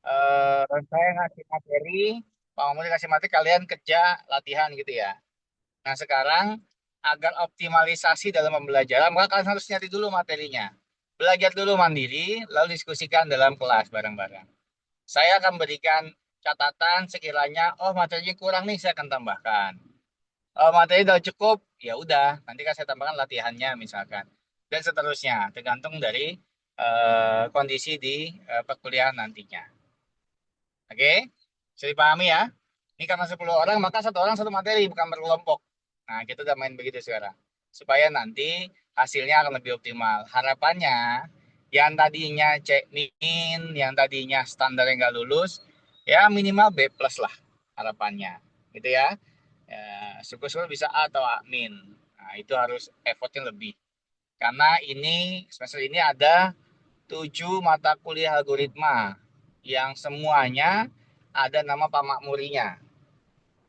Saya ngasih materi, Pak Mahmud kasih materi, kalian kerja latihan gitu ya. Nah sekarang agar optimalisasi dalam pembelajaran, maka kalian harus nyari dulu materinya. Belajar dulu mandiri, lalu diskusikan dalam kelas bareng-bareng. Saya akan berikan catatan sekiranya, oh materinya kurang nih, saya akan tambahkan. Oh, materi udah cukup, ya udah, nanti kan saya tambahkan latihannya misalkan. Dan seterusnya, tergantung dari kondisi di perkuliahan nantinya. Oke, bisa dipahami ya. Ini karena 10 orang, maka satu orang satu materi, bukan berkelompok. Nah, kita udah main begitu sekarang. Supaya nanti hasilnya akan lebih optimal. Harapannya, yang tadinya cek min, yang tadinya standar yang nggak lulus, ya minimal B plus lah harapannya. Gitu ya. Ya, syukur-syukur bisa A atau A min. Nah, itu harus effortnya lebih. Karena ini, semester ini ada 7 mata kuliah algoritma yang semuanya ada nama Pak Makmurinya.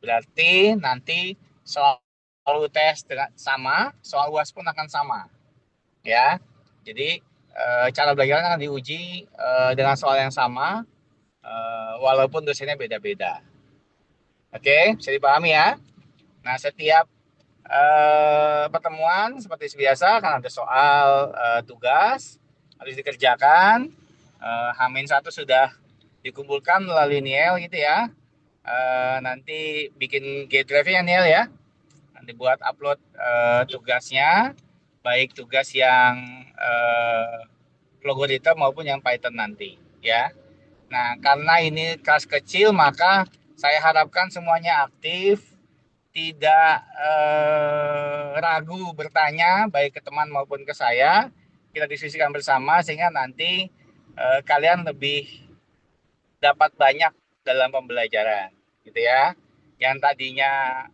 Berarti nanti soal tes dengan sama, soal UAS pun akan sama, ya. Jadi cara belajar akan diuji dengan soal yang sama, walaupun dosennya beda-beda. Oke, bisa dipahami ya. Nah, setiap pertemuan seperti biasa kan ada soal tugas harus dikerjakan. Hamin satu sudah dikumpulkan melalui Niel gitu ya. Nanti bikin G-Drive-nya Niel ya. Nanti buat upload tugasnya, baik tugas yang logaritma maupun yang Python nanti ya. Nah, karena ini kelas kecil maka saya harapkan semuanya aktif, tidak ragu bertanya baik ke teman maupun ke saya. Kita diskusikan bersama sehingga nanti kalian lebih dapat banyak dalam pembelajaran, gitu ya. Yang tadinya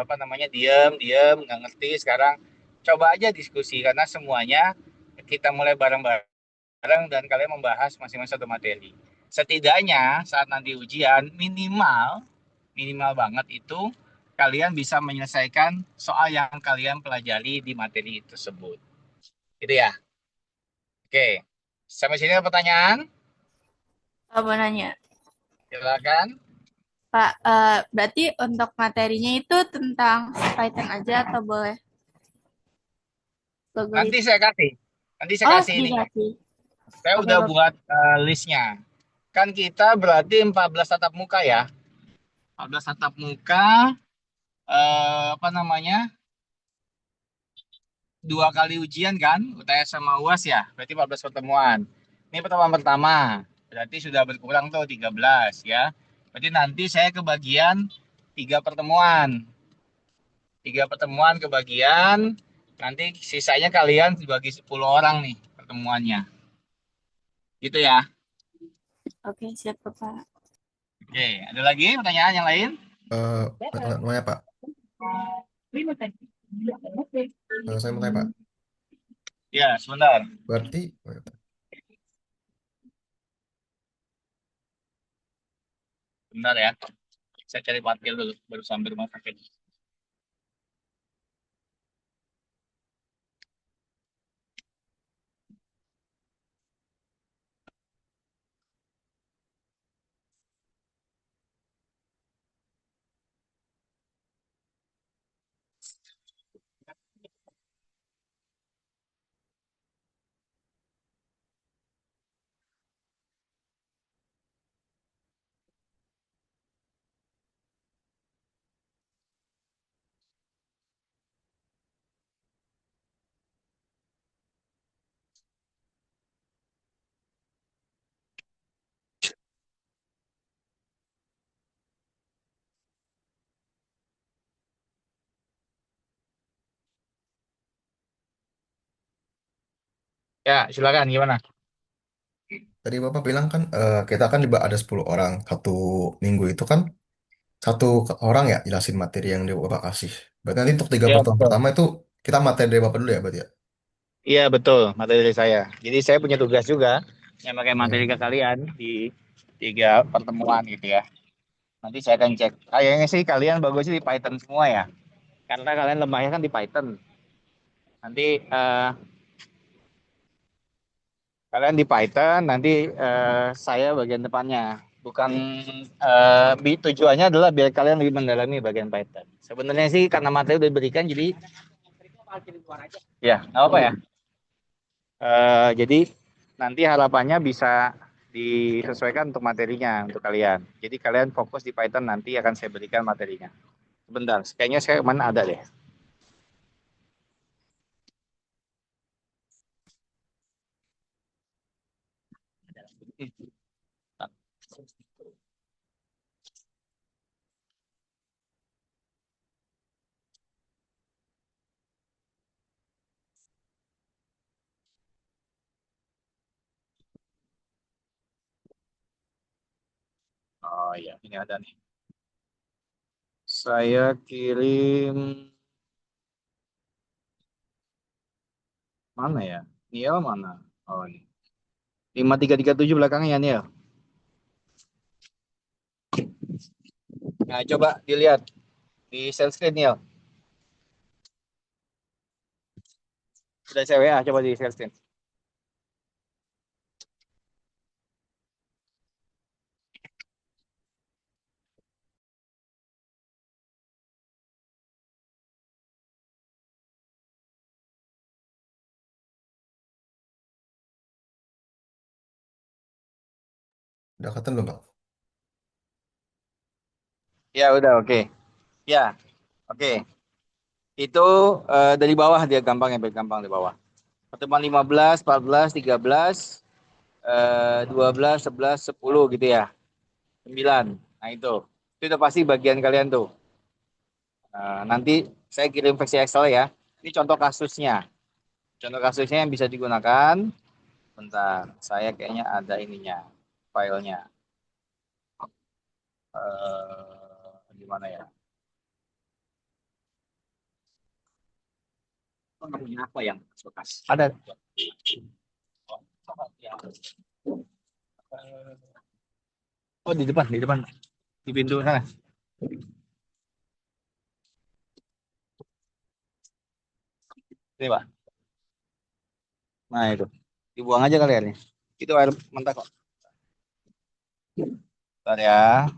apa namanya diam, diam, nggak ngerti, sekarang coba aja diskusi karena semuanya kita mulai bareng-bareng dan kalian membahas masing-masing satu materi. Setidaknya saat nanti ujian minimal minimal banget itu kalian bisa menyelesaikan soal yang kalian pelajari di materi tersebut. Gitu ya. Oke. Sampai sini ada pertanyaan? Mau nanya, Silakan. Pak, berarti untuk materinya itu tentang Python aja atau boleh Nanti logaritma? saya kasih. Nanti saya Oh, kasih ininya. dikasih. Saya Oke, udah Bapak. buat listnya. Kan kita berarti 14 tatap muka ya. 14 tatap muka, apa namanya? 2 kali ujian kan, UTS sama UAS ya. Berarti 14 pertemuan. Ini pertemuan pertama. Berarti sudah berkurang tuh 13 ya. Berarti nanti saya kebagian 3 pertemuan. 3 pertemuan kebagian. Nanti sisanya kalian dibagi 10 orang nih pertemuannya. Gitu ya. Oke, siap, Bapak. Oke, ada lagi pertanyaan yang lain? Eh, namanya Pak. Saya mau tanya Pak. Ya, sebentar. Berarti Sebentar ya. Saya cari parkir dulu, baru sampai rumah sakit. Ya, silakan gimana? tadi Bapak bilang kan kita kan ada 10 orang. Satu minggu itu kan satu orang ya jelasin materi yang dia Bapak kasih. Berarti nanti untuk tiga Ya, pertemuan betul. pertama itu kita materi dari Bapak dulu ya berarti ya? Iya betul, materi saya. Jadi saya punya tugas juga yang pakai materi Hmm. ke kalian di 3 pertemuan gitu ya. Nanti saya akan cek. Kayaknya sih kalian bagusnya di Python semua ya. Karena kalian lemahnya kan di Python. Nanti Kalian di Python, nanti saya bagian depannya. Bukan tujuannya adalah biar kalian lebih mendalami bagian Python. Sebenarnya sih karena materi udah diberikan, jadi ya nggak apa ya. Jadi nanti harapannya bisa disesuaikan untuk materinya untuk kalian. Jadi kalian fokus di Python, nanti akan saya berikan materinya. Sebentar, kayaknya saya mana ada deh. Oh iya, ini ada nih. Saya kirim mana ya? Niel mana? Oh ini. 5337 belakangnya Niel. Nah, coba dilihat di share screen Niel. Sudah saya WA, coba di share screen. Udah kelihatan belum, Bang? Ya udah, oke. Ya, oke. Itu dari bawah dia gampang ya, gampang di bawah. Pertemuan 15, 14, 13, 12, 11, 10 gitu ya. 9. Nah itu udah pasti bagian kalian tuh. Nanti saya kirim versi Excel ya. Ini contoh kasusnya. Contoh kasusnya yang bisa digunakan. Bentar, saya kayaknya ada ininya, filenya. Gimana ya? Oh, namanya apa yang bekas? Ada. Oh, di depan, di pintu sana. Ini Pak. Nah itu, dibuang aja kalian ya. Itu air mentah kok. Bentar ya.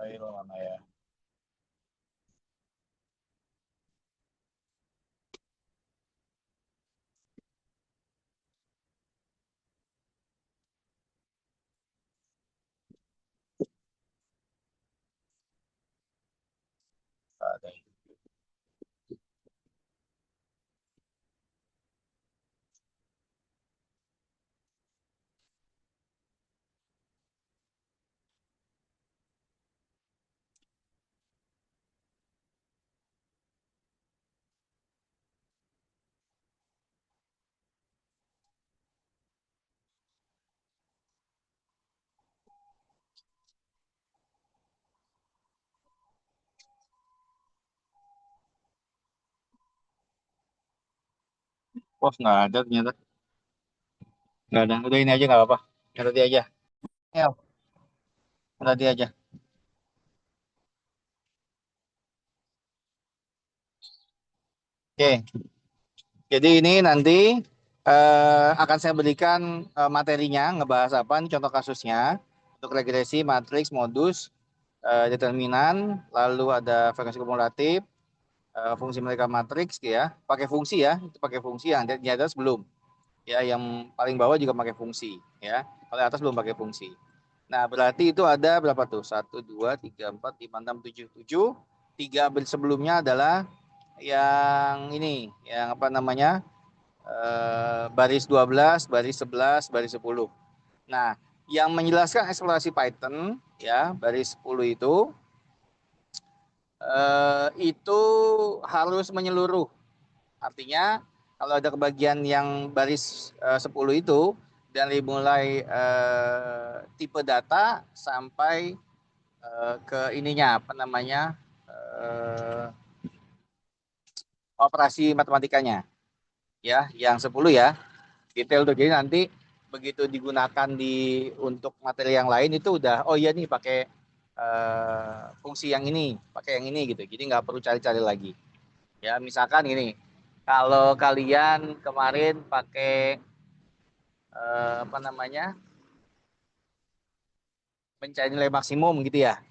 Air mana ya? Ada. Wah, nggak ada ternyata. Nggak ada. Udah ini aja nggak apa-apa. Yang tadi aja. Ya, yang tadi aja. Oke. Jadi ini nanti akan saya berikan materinya, ngebahas apa, ini contoh kasusnya. Untuk regresi, matriks, modus, determinan, lalu ada frekuensi kumulatif, fungsi mereka matriks ya. Pakai fungsi ya, itu pakai fungsi yang di atas belum. Ya, yang paling bawah juga pakai fungsi ya. Kalau atas belum pakai fungsi. Nah, berarti itu ada berapa tuh? Satu, dua, tiga, empat, lima, enam, tujuh, tujuh. Tiga sebelumnya adalah yang ini, yang apa namanya? Baris 12, baris 11, baris 10. Nah, yang menjelaskan eksplorasi Python ya, baris 10 itu harus menyeluruh. Artinya kalau ada kebagian yang baris 10 itu dari mulai tipe data sampai ke ininya apa namanya? eh, operasi matematikanya ya, yang 10 ya. Detail tuh. Jadi nanti begitu digunakan untuk materi yang lain itu udah oh iya nih pakai fungsi yang ini, pakai yang ini gitu. Jadi nggak perlu cari-cari lagi. Ya misalkan gini, kalau kalian kemarin pakai apa namanya mencari nilai maksimum gitu ya.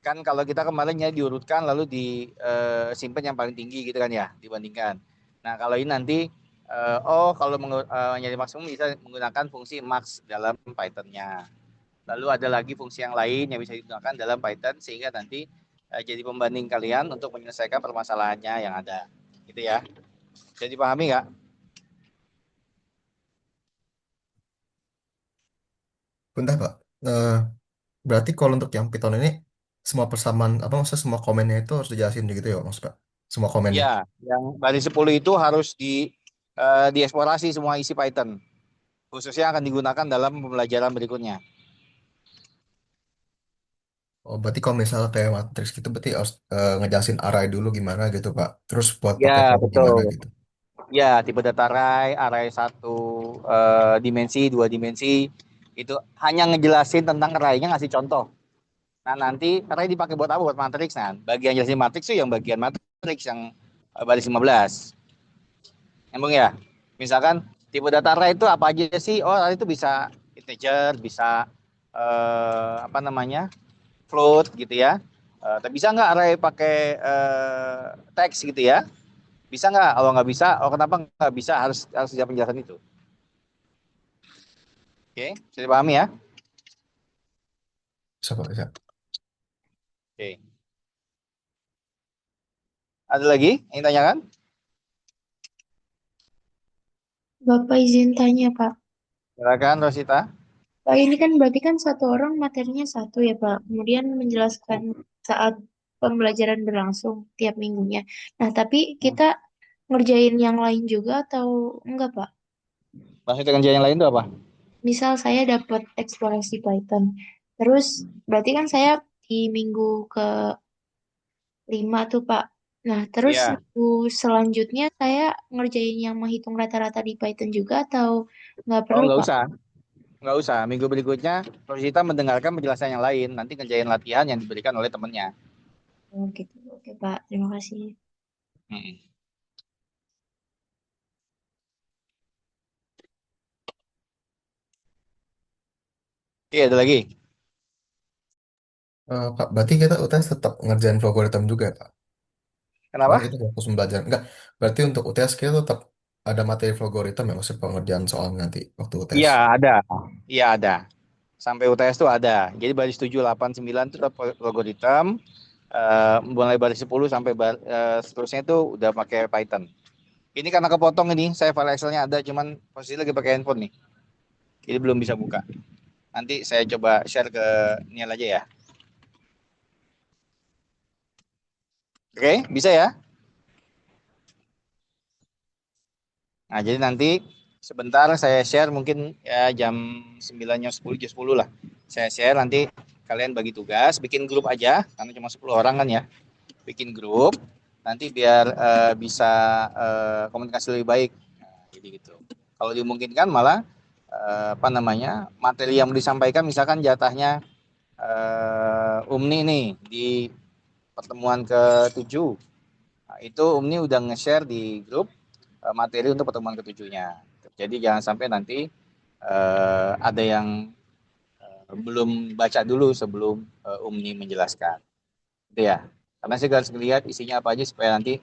Kan kalau kita kemarin ya diurutkan lalu disimpan yang paling tinggi gitu kan ya dibandingkan. Nah kalau ini nanti kalau nyari maksimum bisa menggunakan fungsi max dalam Python-nya. Lalu ada lagi fungsi yang lain yang bisa digunakan dalam Python sehingga nanti jadi pembanding kalian untuk menyelesaikan permasalahannya yang ada. Gitu ya. Jadi pahami nggak? Bentar Pak. Eh, Berarti kalau untuk yang Python ini semua persamaan apa maksudnya semua komennya itu harus dijelasin gitu ya maksud Pak? Semua komennya. Ya, yang baris 10 itu harus dieksplorasi semua isi Python. Khususnya akan digunakan dalam pembelajaran berikutnya. Oh, berarti kalau misalnya kayak matriks gitu berarti harus ngejelasin array dulu gimana gitu Pak. Terus buat pakai Ya, for gimana betul. gitu. Ya, tipe data array satu dimensi, dua dimensi, itu hanya ngejelasin tentang array-nya, ngasih contoh. Nah, nanti array dipakai buat apa? Buat matriks. Nah, bagian jelasin matriks itu yang bagian matriks yang baris 15. Nyambung ya? Misalkan tipe data array itu apa aja sih? Oh, array itu bisa integer, bisa apa namanya? Float gitu ya. Tapi bisa nggak array pakai teks gitu ya? Bisa nggak? Kalau nggak bisa, oh kenapa nggak bisa? Harus harus siap penjelasan itu. Oke, bisa dipahami ya? Bisa Pak, bisa. Oke. Ada lagi yang tanyakan? Bapak izin tanya, Pak. Silakan Rosita. Pak, ini kan berarti kan satu orang materinya satu ya, Pak. Kemudian menjelaskan saat pembelajaran berlangsung tiap minggunya. Nah, tapi kita ngerjain yang lain juga atau enggak, Pak? Maksud kerja yang lain itu apa? Misal saya dapat eksplorasi Python. Terus berarti kan saya di minggu ke-5 tuh, Pak. Nah, terus Iya. minggu selanjutnya saya ngerjain yang menghitung rata-rata di Python juga atau nggak Oh perlu, nggak Pak? usah, nggak usah. Minggu berikutnya Rosita mendengarkan penjelasan yang lain. Nanti kerjain latihan yang diberikan oleh temannya. Oh, gitu. Oke, Pak. Terima kasih. Hmm. Oke, ada lagi. Pak, berarti kita UTS tetap ngerjain algoritma juga ya, Pak? Soalnya Kenapa? kita fokus belajar. Enggak, berarti untuk UTS kita tetap ada materi algoritma yang masih pengerjaan soal nanti waktu UTS. Iya ada, iya ada. Sampai UTS tuh ada. Jadi baris 7, 8, 9 itu tetap logaritm. Mulai baris 10 sampai seterusnya itu udah pakai Python. Ini karena kepotong ini, saya file Excel-nya ada, cuman posisi lagi pakai handphone nih. Jadi belum bisa buka. Nanti saya coba share ke Niel aja ya. Oke, bisa ya? Nah, jadi nanti sebentar saya share mungkin ya jam 9 jam 10 lah. Saya share nanti kalian bagi tugas, bikin grup aja karena cuma 10 orang kan ya. Bikin grup nanti biar bisa komunikasi lebih baik. Nah, jadi gitu. Kalau dimungkinkan malah apa namanya? Materi yang mau disampaikan misalkan jatahnya Umni nih di pertemuan ke-7. Nah, itu Umni udah nge-share di grup materi untuk pertemuan ketujuhnya. Jadi jangan sampai nanti ada yang belum baca dulu sebelum Umni menjelaskan. Itu ya. Karena saya harus lihat isinya apa aja supaya nanti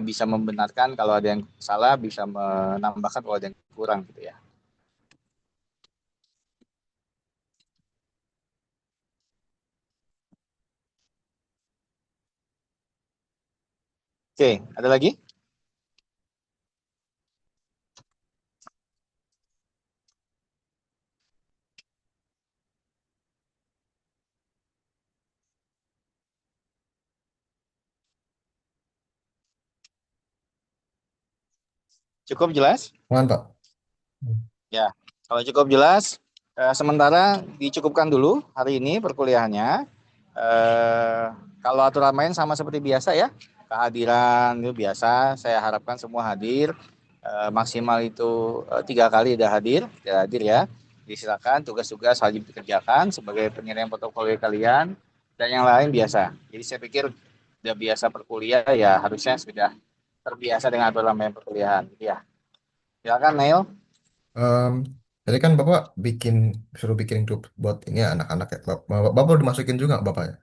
bisa membenarkan kalau ada yang salah, bisa menambahkan kalau ada yang kurang gitu ya. Oke, ada lagi? Cukup jelas? Mantap. Ya, kalau cukup jelas, sementara dicukupkan dulu hari ini perkuliahannya. Eh, Kalau aturan main sama seperti biasa ya, kehadiran itu biasa. Saya harapkan semua hadir. maksimal itu 3 kali udah hadir ya. Jadi silakan tugas-tugas wajib dikerjakan sebagai penyelesaian portofolio kalian dan yang lain biasa. Jadi saya pikir udah biasa berkuliah ya harusnya sudah terbiasa dengan aturan main perkuliahan gitu ya. Silakan Neil. Em, Jadi kan Bapak suruh bikin grup buat ini ya, anak-anak ya. Bapak udah dimasukin juga nggak Bapaknya?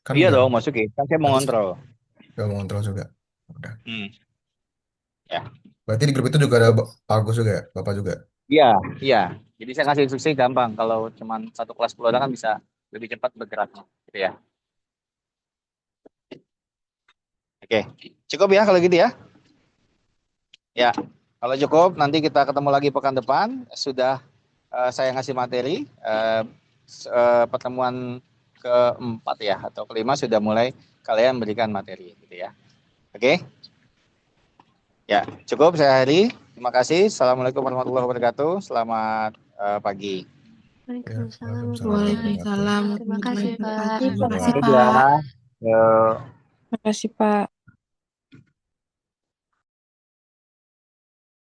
Kan Iya udah, dong, masukin. Kan saya mau berarti ngontrol. udah mau kontrol juga. Udah. Hmm. Ya. Berarti di grup itu juga ada Agus juga ya, Bapak juga. Iya, iya. Jadi saya kasih instruksi gampang. Kalau cuma satu kelas 10 orang kan bisa lebih cepat bergeraknya, gitu ya. Oke, cukup ya kalau gitu ya. Ya, kalau cukup nanti kita ketemu lagi pekan depan. Sudah saya ngasih materi. Pertemuan keempat ya atau kelima sudah mulai kalian berikan materi, gitu ya. Oke, ya cukup saya Heri. Terima kasih. Assalamualaikum warahmatullahi wabarakatuh. Selamat pagi. Ya, Waalaikumsalam Waalaikumsalam warahmatullahi wabarakatuh. Waalaikumsalam Terima kasih, warahmatullahi Pak. wabarakatuh. Terima kasih ya. Pak. Yuk. Makasih, Pak.